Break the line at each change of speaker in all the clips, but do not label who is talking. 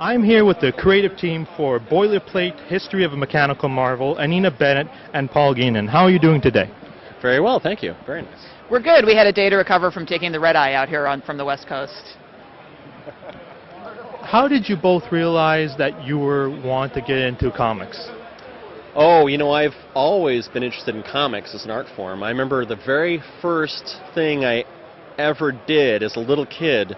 I'm here with the creative team for Boilerplate, History of a Mechanical Marvel, Anina, Bennett, and Paul Guinan. How are you doing today?
Very well, thank you. Very nice.
We're good. We had a day to recover from taking the red eye out here from the West Coast.
How did you both realize that you want to get into comics?
Oh, you know, I've always been interested in comics as an art form. I remember the very first thing I ever did as a little kid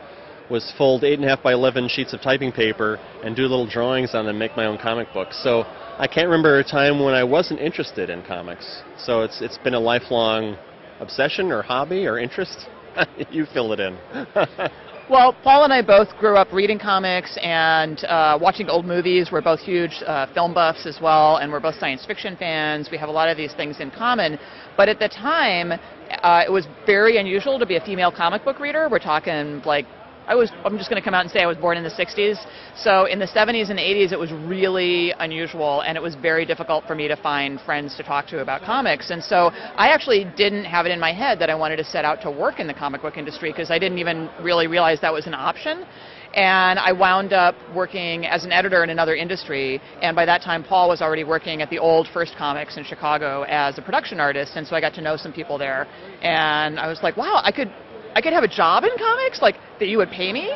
was fold 8.5 by 11 sheets of typing paper and do little drawings on them and make my own comic books. So I can't remember a time when I wasn't interested in comics. So it's been a lifelong obsession or hobby or interest. You fill it in.
Well, Paul and I both grew up reading comics and watching old movies. We're both huge film buffs as well, and we're both science fiction fans. We have a lot of these things in common. But at the time, it was very unusual to be a female comic book reader. We're talking like, I'm just going to come out and say I was born in the 60s. So in the 70s and 80s, it was really unusual, and it was very difficult for me to find friends to talk to about comics. And so I actually didn't have it in my head that I wanted to set out to work in the comic book industry, because I didn't even really realize that was an option. And I wound up working as an editor in another industry, and by that time Paul was already working at the old First Comics in Chicago as a production artist, and so I got to know some people there. And I was like, wow, I could have a job in comics, like that you would pay me?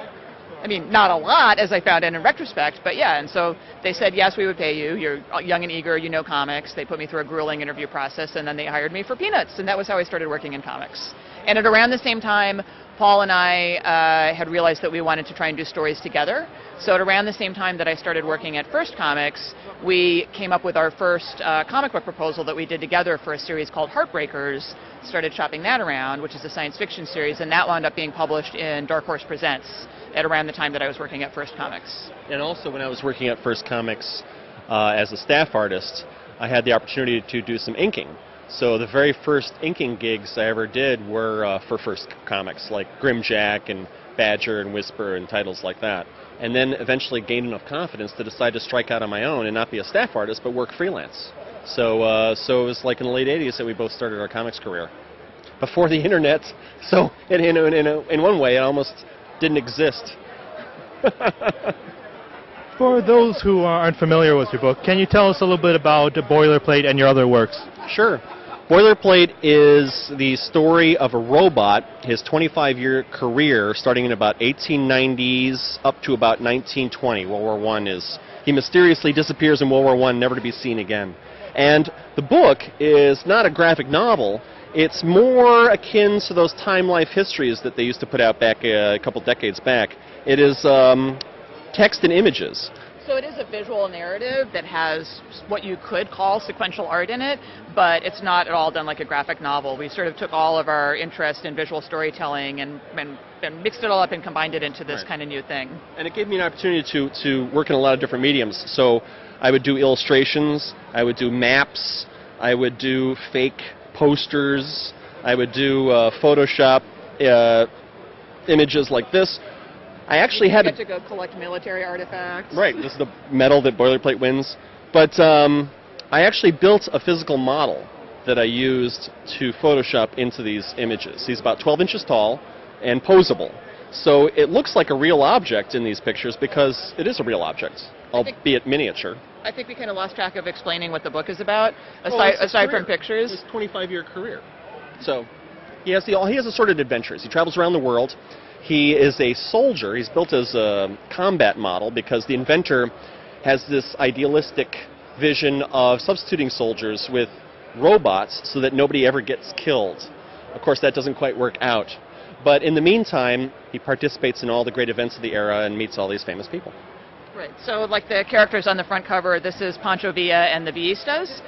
I mean, not a lot, as I found out in retrospect, but yeah. And so they said, yes, we would pay you. You're young and eager, you know comics. They put me through a grueling interview process, and then they hired me for peanuts, and that was how I started working in comics. And at around the same time, Paul and I had realized that we wanted to try and do stories together. So at around the same time that I started working at First Comics, we came up with our first comic book proposal that we did together for a series called Heartbreakers, started shopping that around, which is a science fiction series, and that wound up being published in Dark Horse Presents at around the time that I was working at First Comics.
And also when I was working at First Comics as a staff artist, I had the opportunity to do some inking. So the very first inking gigs I ever did were for First Comics, like Grimjack and Badger and Whisper and titles like that. And then eventually gained enough confidence to decide to strike out on my own and not be a staff artist, but work freelance. So it was like in the late 80s that we both started our comics career. Before the internet, so in one way it almost didn't exist.
For those who aren't familiar with your book, can you tell us a little bit about Boilerplate and your other works?
Sure. Boilerplate is the story of a robot, his 25-year career starting in about 1890s up to about 1920. World War I is, he mysteriously disappears in World War I, never to be seen again. And the book is not a graphic novel, it's more akin to those Time Life histories that they used to put out back a couple decades back. It is text and images.
So it is a visual narrative that has what you could call sequential art in it, but it's not at all done like a graphic novel. We sort of took all of our interest in visual storytelling and mixed it all up and combined it into this kind of new thing.
And it gave me an opportunity to work in a lot of different mediums. So I would do illustrations, I would do maps, I would do fake posters, I would do Photoshop images like this. I actually had
to go collect military artifacts.
Right, this is the medal that Boilerplate wins. But I actually built a physical model that I used to Photoshop into these images. He's about 12 inches tall and posable. So it looks like a real object in these pictures because it is a real object, albeit miniature.
I think we kind of lost track of explaining what the book is about, aside from pictures.
His 25-year career. So he has assorted adventures. He travels around the world. He is a soldier. He's built as a combat model because the inventor has this idealistic vision of substituting soldiers with robots so that nobody ever gets killed. Of course, that doesn't quite work out. But in the meantime, he participates in all the great events of the era and meets all these famous people.
Right. So like the characters on the front cover, this is Pancho Villa and the Villistas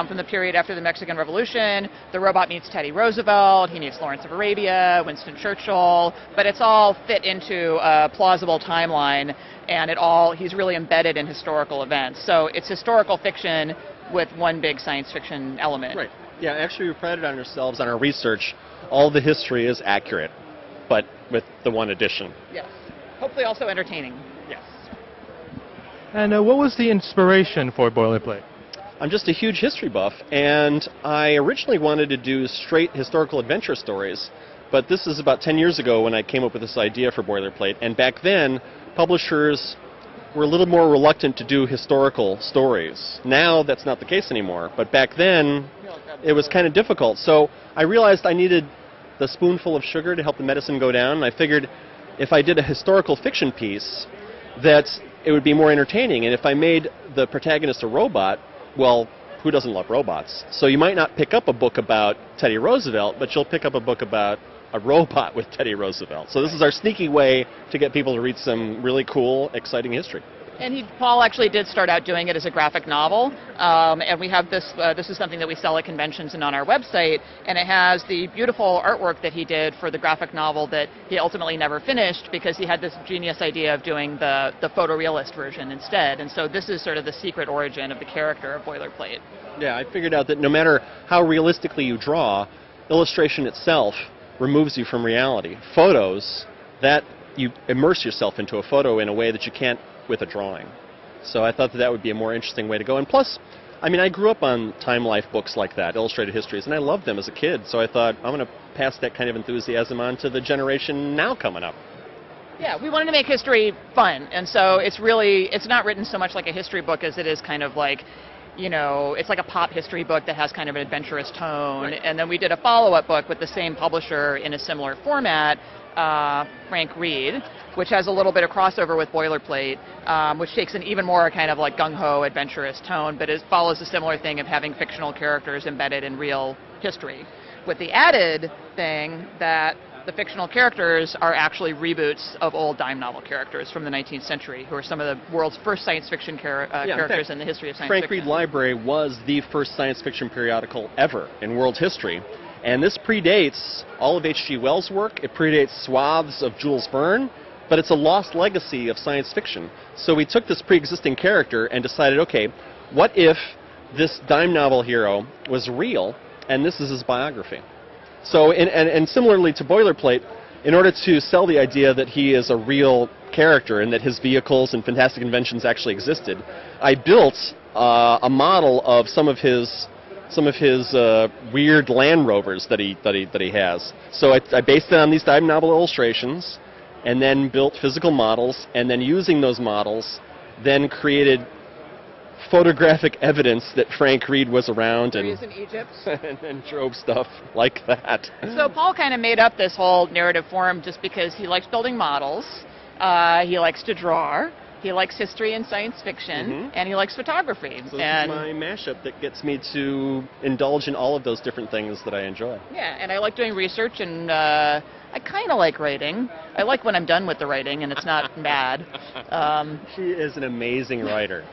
from the period after the Mexican Revolution. The robot meets Teddy Roosevelt, he meets Lawrence of Arabia, Winston Churchill, but it's all fit into a plausible timeline, and he's really embedded in historical events. So it's historical fiction with one big science fiction element.
Right. Yeah, actually we prided on ourselves on our research. All the history is accurate, but with the one addition.
Yes. Hopefully also entertaining.
Yes.
And what was the inspiration for Boilerplate?
I'm just a huge history buff, and I originally wanted to do straight historical adventure stories, but this is about 10 years ago when I came up with this idea for Boilerplate, and back then, publishers were a little more reluctant to do historical stories. Now that's not the case anymore, but back then it was kind of difficult. So I realized I needed the spoonful of sugar to help the medicine go down, and I figured if I did a historical fiction piece that it would be more entertaining, and if I made the protagonist a robot, well, who doesn't love robots? So you might not pick up a book about Teddy Roosevelt, but you'll pick up a book about a robot with Teddy Roosevelt. So this is our sneaky way to get people to read some really cool, exciting history.
And Paul actually did start out doing it as a graphic novel, and we have this. This is something that we sell at conventions and on our website, and it has the beautiful artwork that he did for the graphic novel that he ultimately never finished because he had this genius idea of doing the photorealist version instead. And so this is sort of the secret origin of the character of Boilerplate.
Yeah, I figured out that no matter how realistically you draw, illustration itself removes you from reality. Photos, that you immerse yourself into a photo in a way that you can't with a drawing. So I thought that that would be a more interesting way to go. And plus, I mean, I grew up on Time Life books like that, illustrated histories, and I loved them as a kid. So I thought I'm going to pass that kind of enthusiasm on to the generation now coming up.
Yeah, we wanted to make history fun, and so it's not written so much like a history book as it is kind of like, you know, it's like a pop history book that has kind of an adventurous tone. Right. And then we did a follow-up book with the same publisher in a similar format, Frank Reed, which has a little bit of crossover with Boilerplate, which takes an even more kind of like gung-ho adventurous tone, but it follows a similar thing of having fictional characters embedded in real history, with the added thing that the fictional characters are actually reboots of old dime novel characters from the 19th century, who are some of the world's first science fiction characters in the history of science fiction.
Frank Reed Library was the first science fiction periodical ever in world history. And this predates all of H.G. Wells' work. It predates swaths of Jules Verne, but it's a lost legacy of science fiction. So we took this pre-existing character and decided, okay, what if this dime novel hero was real, and this is his biography? So, and similarly to Boilerplate, in order to sell the idea that he is a real character and that his vehicles and fantastic inventions actually existed, I built a model of some of his weird Land Rovers that he has. So I based it on these dime novel illustrations, and then built physical models, and then using those models, then created photographic evidence that Frank Reed was around
in Egypt
and drove stuff like that.
So Paul kind of made up this whole narrative for him just because he likes building models, he likes to draw, he likes history and science fiction, and he likes photography.
So this is my mashup that gets me to indulge in all of those different things that I enjoy.
Yeah, and I like doing research, and I kind of like writing. I like when I'm done with the writing and it's not bad.
She is an amazing writer.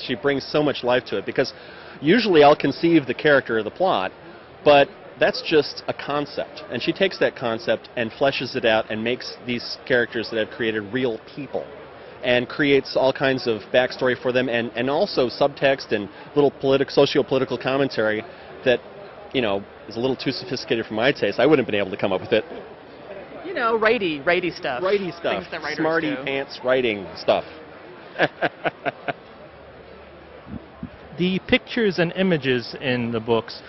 She brings so much life to it, because usually I'll conceive the character or the plot, but that's just a concept. And she takes that concept and fleshes it out and makes these characters that I've created real people, and creates all kinds of backstory for them, and also subtext and little socio-political commentary that, you know, is a little too sophisticated for my taste. I wouldn't have been able to come up with it.
You know, righty stuff.
Righty stuff.
Things that writers
Smarty
do.
pants writing stuff.
The pictures and images in the books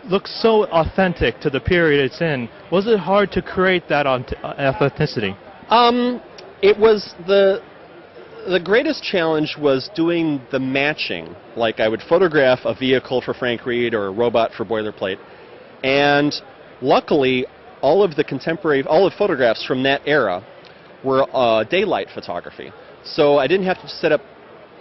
look so authentic to the period it's in. Was it hard to create that authenticity?
It was the greatest challenge was doing the matching. Like, I would photograph a vehicle for Frank Reed or a robot for Boilerplate, and luckily all of the photographs from that era were daylight photography. So I didn't have to set up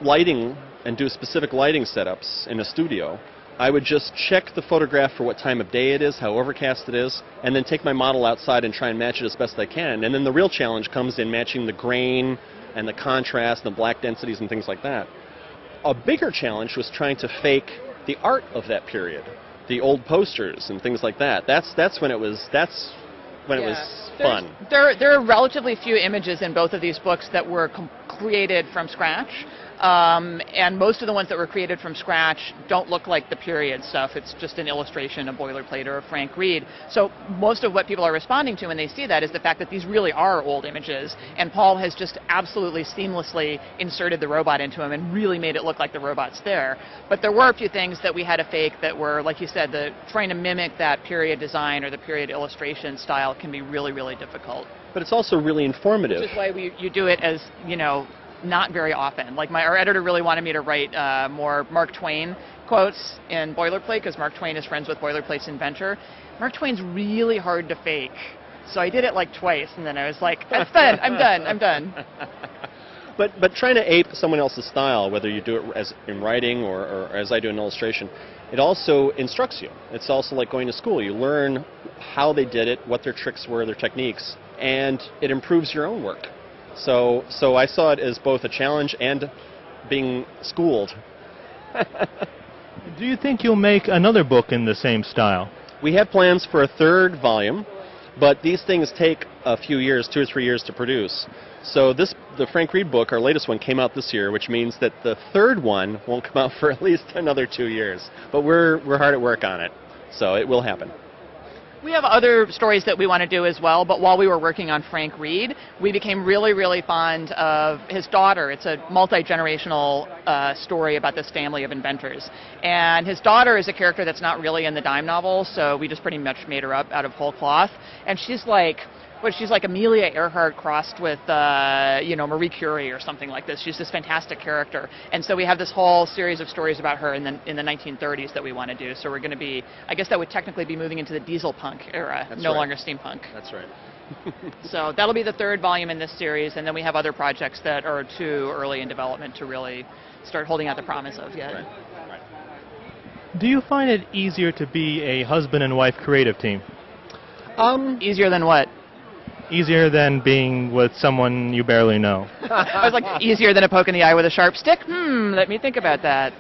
lighting and do specific lighting setups in a studio. I would just check the photograph for what time of day it is, how overcast it is, and then take my model outside and try and match it as best I can. And then the real challenge comes in matching the grain and the contrast and the black densities and things like that. A bigger challenge was trying to fake the art of that period, the old posters and things like that. That's when it was fun.
There are relatively few images in both of these books that were created from scratch. And most of the ones that were created from scratch don't look like the period stuff. It's just an illustration, a boilerplate, or a Frank Reed. So most of what people are responding to when they see that is the fact that these really are old images, and Paul has just absolutely seamlessly inserted the robot into them and really made it look like the robot's there. But there were a few things that we had to fake that were, like you said, trying to mimic that period design or the period illustration style can be really, really difficult.
But it's also really informative.
Which is why you do it as, not very often. Like our editor really wanted me to write more Mark Twain quotes in Boilerplate, because Mark Twain is friends with Boilerplate's inventor. Mark Twain's really hard to fake. So I did it like twice, and then I was like, that's done, I'm done.
But trying to ape someone else's style, whether you do it as in writing or as I do in illustration, it also instructs you. It's also like going to school. You learn how they did it, what their tricks were, their techniques, and it improves your own work. So I saw it as both a challenge and being schooled.
Do you think you'll make another book in the same style?
We have plans for a third volume, but these things take a few years, 2 or 3 years to produce. So the Frank Reed book, our latest one, came out this year, which means that the third one won't come out for at least another 2 years. But we're hard at work on it, so it will happen.
We have other stories that we want to do as well, but while we were working on Frank Reed, we became really, really fond of his daughter. It's a multi-generational story about this family of inventors. And his daughter is a character that's not really in the dime novel, so we just pretty much made her up out of whole cloth. And she's like Amelia Earhart crossed with, Marie Curie or something like this. She's this fantastic character. And so we have this whole series of stories about her in the 1930s that we want to do. So we're going to be, I guess that would technically be moving into the diesel punk era,
That's
no
right.
longer steampunk.
That's right.
So that'll be the third volume in this series, and then we have other projects that are too early in development to really start holding out the promise of yet.
Right. Right.
Do you find it easier to be a husband and wife creative team?
Easier than what?
Easier than being with someone you barely know?
I was like, easier than a poke in the eye with a sharp stick? Let me think about that.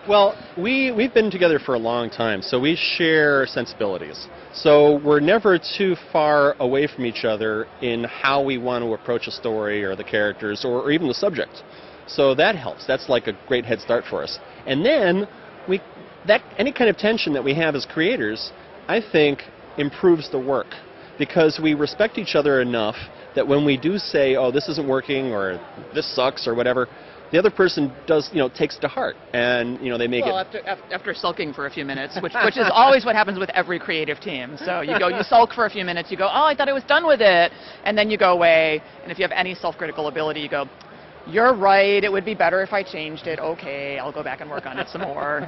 Well, we've been together for a long time, so we share sensibilities. So we're never too far away from each other in how we want to approach a story or the characters or even the subject. So that helps. That's like a great head start for us. And then any kind of tension that we have as creators, I think, improves the work, because we respect each other enough that when we do say, oh, this isn't working, or this sucks, or whatever, the other person takes it to heart, and they make
after sulking for a few minutes, which is always what happens with every creative team. So you sulk for a few minutes, you go, oh, I thought I was done with it, and then you go away, and if you have any self-critical ability, you go, you're right, it would be better if I changed it. Okay, I'll go back and work on it some more.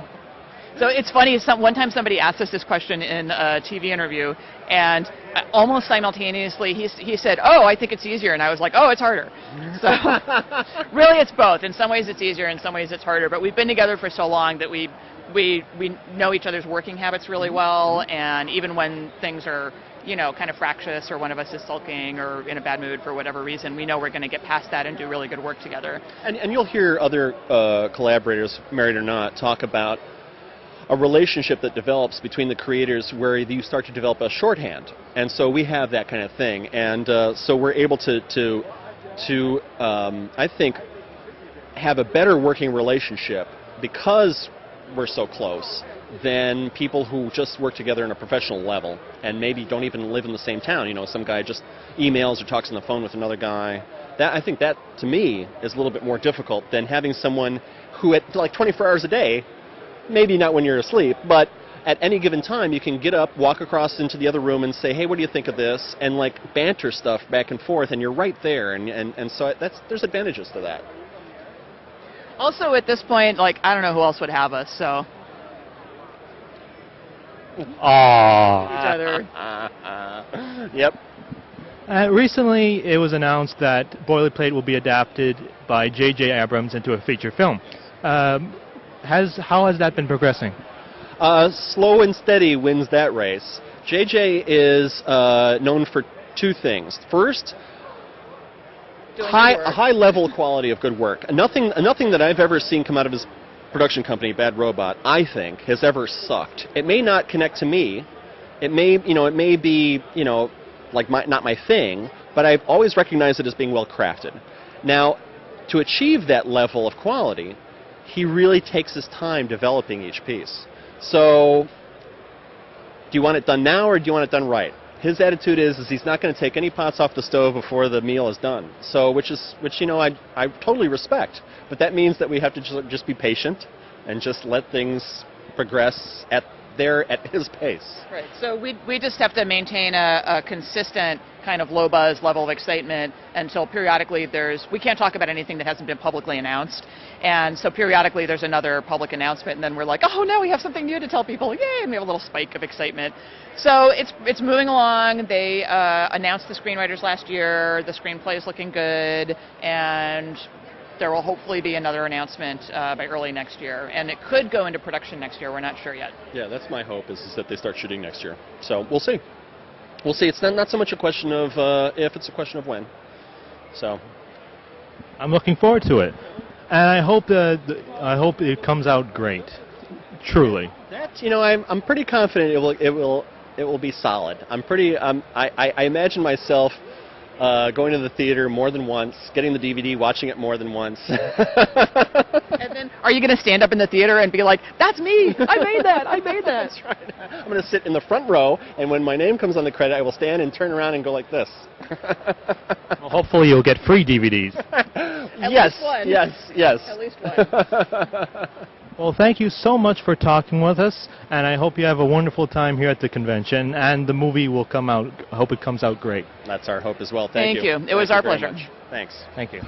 So it's funny, one time somebody asked us this question in a TV interview, and almost simultaneously he said, oh, I think it's easier, and I was like, oh, it's harder. So really it's both. In some ways it's easier, in some ways it's harder, but we've been together for so long that we know each other's working habits really well, and even when things are kind of fractious, or one of us is sulking or in a bad mood for whatever reason, we know we're going to get past that and do really good work together.
And you'll hear other collaborators, married or not, talk about a relationship that develops between the creators where you start to develop a shorthand. And so we have that kind of thing. And so we're able to I think, have a better working relationship because we're so close than people who just work together on a professional level and maybe don't even live in the same town. Some guy just emails or talks on the phone with another guy. I think that, to me, is a little bit more difficult than having someone who at like 24 hours a day, maybe not when you're asleep, but at any given time you can get up, walk across into the other room and say, hey, what do you think of this? And like banter stuff back and forth, and you're right there. And so there's advantages to that.
Also at this point, I don't know who else would have us, so.
Aww.
Each other.
Yep.
Recently it was announced that Boilerplate will be adapted by JJ Abrams into a feature film. How has that been progressing?
Slow and steady wins that race. JJ is known for two things. First, a high level quality of good work. Nothing that I've ever seen come out of his production company, Bad Robot, I think, has ever sucked. It may not connect to me. It may be, not my thing, but I've always recognized it as being well crafted. Now, to achieve that level of quality, he really takes his time developing each piece. So, do you want it done now or do you want it done right? His attitude is he's not going to take any pots off the stove before the meal is done. So, which you know, I totally respect. But that means that we have to just be patient and just let things progress at his pace.
Right. So we just have to maintain a consistent kind of low buzz level of excitement until periodically we can't talk about anything that hasn't been publicly announced. And so periodically there's another public announcement, and then we're like, oh, now we have something new to tell people. Yay! And we have a little spike of excitement. So it's moving along. They announced the screenwriters last year. The screenplay is looking good, and there will hopefully be another announcement by early next year, and it could go into production next year. We're not sure yet.
Yeah, that's my hope, is that they start shooting next year. So we'll see. We'll see. It's not so much a question of if, it's a question of when. So
I'm looking forward to it, and I hope it comes out great. Truly.
That, you know, I'm pretty confident it will be solid. I imagine myself going to the theater more than once, getting the DVD, watching it more than once.
And then, are you going to stand up in the theater and be like, "That's me! I made that! I made that!"
That's right. I'm going to sit in the front row, and when my name comes on the credit, I will stand and turn around and go like this.
Well, hopefully, you'll get free DVDs.
At least one.
Yes.
At least one.
Well, thank you so much for talking with us, and I hope you have a wonderful time here at the convention, and the movie will come out. I hope it comes out great.
That's our hope as well. Thank you.
It was our
very
pleasure.
much. Thanks.
Thank you.